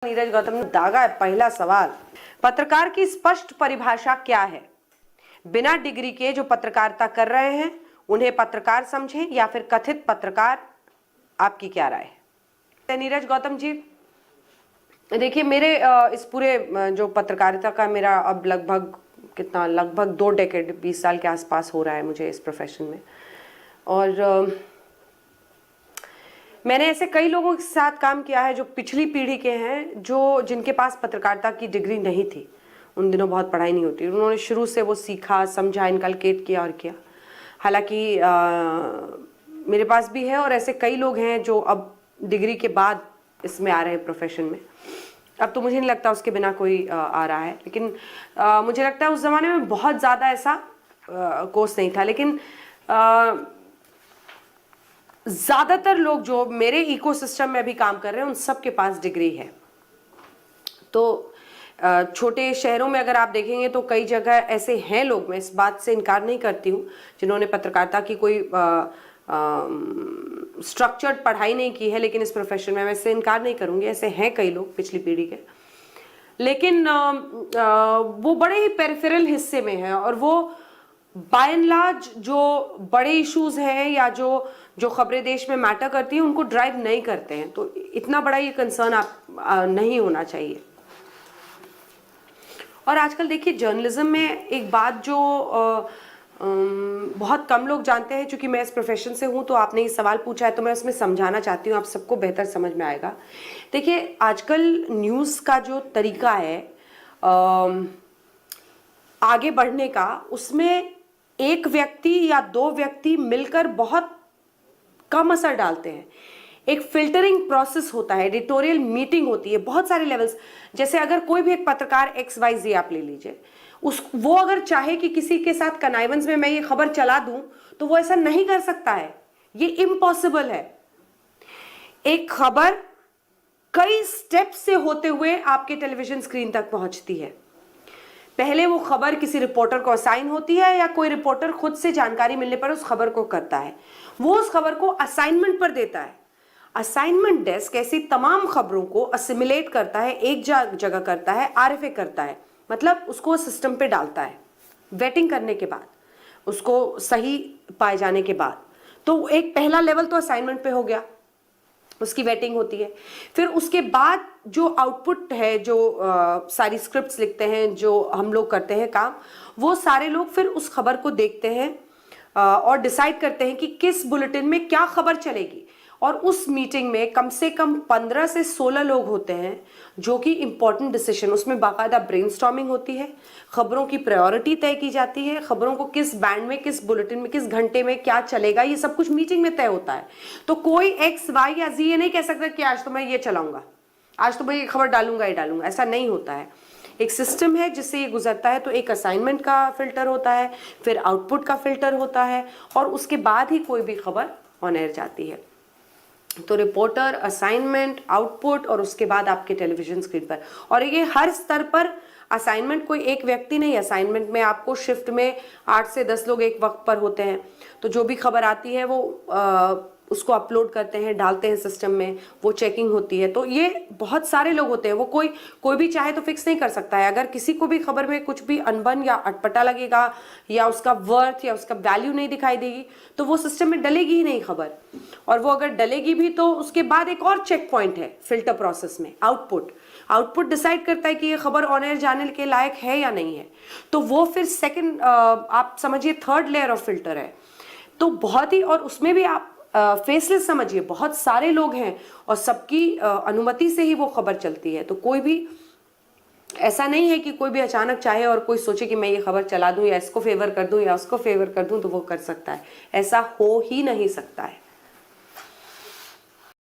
नीरज गौतम ने दागा है। पहला सवाल, पत्रकार की स्पष्ट परिभाषा क्या है? बिना डिग्री के जो पत्रकारिता कर रहे हैं उन्हें पत्रकार समझें या फिर कथित पत्रकार? आपकी क्या राय है? नीरज गौतम जी, देखिए मेरे इस पूरे जो पत्रकारिता का मेरा अब लगभग 2 डेकेड 20 साल के आसपास हो रहा है मुझे इस प्रोफेशन में। और मैंने ऐसे कई लोगों के साथ काम किया है जो पिछली पीढ़ी के हैं, जिनके पास पत्रकारिता की डिग्री नहीं थी। उन दिनों बहुत पढ़ाई नहीं होती, उन्होंने शुरू से वो सीखा, समझा, इनकलकेट किया और किया। हालांकि मेरे पास भी है और ऐसे कई लोग हैं जो अब डिग्री के बाद इसमें आ रहे हैं प्रोफेशन में। अब तो मुझे नहीं लगता उसके बिना कोई आ रहा है, लेकिन मुझे लगता है उस ज़माने में बहुत ज़्यादा ऐसा कोर्स नहीं था। लेकिन ज़्यादातर लोग जो मेरे इकोसिस्टम में अभी काम कर रहे हैं उन सब के पास डिग्री है। तो छोटे शहरों में अगर आप देखेंगे तो कई जगह ऐसे हैं लोग, मैं इस बात से इनकार नहीं करती हूँ, जिन्होंने पत्रकारिता की कोई स्ट्रक्चर्ड पढ़ाई नहीं की है, लेकिन इस प्रोफेशन में मैं इससे इनकार नहीं करूँगी। ऐसे हैं कई लोग पिछली पीढ़ी के, लेकिन वो बड़े ही पेरिफेरल हिस्से में है और वो बाय एंड लार्ज जो बड़े इश्यूज हैं या जो खबरें देश में मैटर करती हैं उनको ड्राइव नहीं करते हैं। तो इतना बड़ा ये कंसर्न आप नहीं होना चाहिए। और आजकल देखिए जर्नलिज्म में एक बात जो बहुत कम लोग जानते हैं, चूंकि मैं इस प्रोफेशन से हूं तो आपने ये सवाल पूछा है तो मैं उसमें समझाना चाहती हूँ, आप सबको बेहतर समझ में आएगा। देखिए आजकल न्यूज़ का जो तरीका है आगे बढ़ने का, उसमें एक व्यक्ति या 2 व्यक्ति मिलकर बहुत कम असर डालते हैं। एक फिल्टरिंग प्रोसेस होता है, एडिटोरियल मीटिंग होती है, बहुत सारे लेवल्स। जैसे अगर कोई भी एक पत्रकार XYZ आप ले लीजिए, वो अगर चाहे कि किसी के साथ कनाइवेंस में मैं ये खबर चला दूं तो वो ऐसा नहीं कर सकता है, ये इम्पॉसिबल है। एक खबर कई स्टेप से होते हुए आपके टेलीविजन स्क्रीन तक पहुंचती है। पहले वो खबर किसी रिपोर्टर को असाइन होती है या कोई रिपोर्टर खुद से जानकारी मिलने पर उस खबर को करता है। वो उस खबर को असाइनमेंट पर देता है। असाइनमेंट डेस्क ऐसी तमाम खबरों को असिमिलेट करता है, एक जगह करता है, RFA करता है, मतलब उसको सिस्टम पे डालता है वेटिंग करने के बाद, उसको सही पाए जाने के बाद। तो एक पहला लेवल तो असाइनमेंट पे हो गया, उसकी वेटिंग होती है। फिर उसके बाद जो आउटपुट है, जो सारी स्क्रिप्ट्स लिखते हैं, जो हम लोग करते हैं काम, वो सारे लोग फिर उस खबर को देखते हैं और डिसाइड करते हैं कि किस बुलेटिन में क्या खबर चलेगी। और उस मीटिंग में कम से कम 15 से 16 लोग होते हैं जो कि इंपॉर्टेंट डिसीजन, उसमें बाकायदा ब्रेनस्टॉर्मिंग होती है, खबरों की प्रायोरिटी तय की जाती है, खबरों को किस बैंड में, किस बुलेटिन में, किस घंटे में क्या चलेगा, ये सब कुछ मीटिंग में तय होता है। तो कोई X, Y या Z ये नहीं कह सकता कि आज तो मैं ये चलाऊंगा, आज तो मैं ये खबर डालूंगा, ये डालूंगा, ऐसा नहीं होता है। एक सिस्टम है जिससे ये गुजरता है। तो एक असाइनमेंट का फिल्टर होता है, फिर आउटपुट का फिल्टर होता है, और उसके बाद ही कोई भी खबर ऑन एयर जाती है। तो रिपोर्टर, असाइनमेंट, आउटपुट और उसके बाद आपके टेलीविजन स्क्रीन पर। और ये हर स्तर पर असाइनमेंट कोई एक व्यक्ति नहीं, असाइनमेंट में आपको शिफ्ट में 8 से 10 लोग एक वक्त पर होते हैं। तो जो भी खबर आती है वो उसको अपलोड करते हैं, डालते हैं सिस्टम में, वो चेकिंग होती है। तो ये बहुत सारे लोग होते हैं, वो कोई भी चाहे तो फिक्स नहीं कर सकता है। अगर किसी को भी खबर में कुछ भी अनबन या अटपटा लगेगा या उसका वर्थ या उसका वैल्यू नहीं दिखाई देगी तो वो सिस्टम में डलेगी ही नहीं खबर। और वो अगर डलेगी भी तो उसके बाद एक और चेक पॉइंट है फिल्टर प्रोसेस में, आउटपुट डिसाइड करता है कि ये खबर ऑन एयर जाने के लायक है या नहीं है। तो वो फिर सेकंड, आप समझिए 3rd लेयर ऑफ फिल्टर है। तो बहुत ही, और उसमें भी आप फेसलेस समझिए, बहुत सारे लोग हैं और सबकी अनुमति से ही वो खबर चलती है। तो कोई भी ऐसा नहीं है कि कोई भी अचानक चाहे और कोई सोचे कि मैं ये खबर चला दूं या इसको फेवर कर दूं या उसको फेवर कर दूं तो वो कर सकता है, ऐसा हो ही नहीं सकता है।